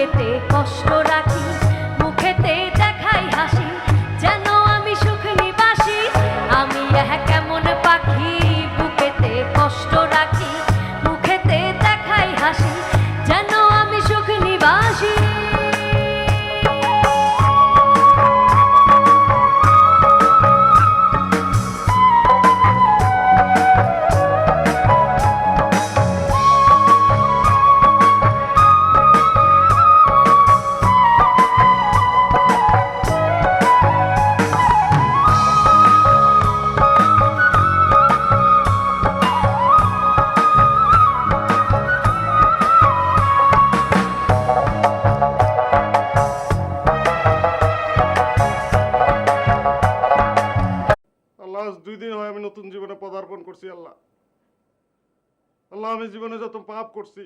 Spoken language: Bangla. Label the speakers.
Speaker 1: বুকেতে কষ্ট রাখি, মুখেতে দেখাই হাসি, যেন আমি সুখ নিবাসী। আমি কেমন পাখি, বুকেতে কষ্ট রাখি, মুখেতে দেখাই হাসি, যেন আমি সুখ নিবাসী।
Speaker 2: আল্লাহ, আজ 2 দিন হয় আমি নতুন জীবনে পদার্পণ করছি। আল্লাহ, আল্লাহ, আমি জীবনে যত পাপ করছি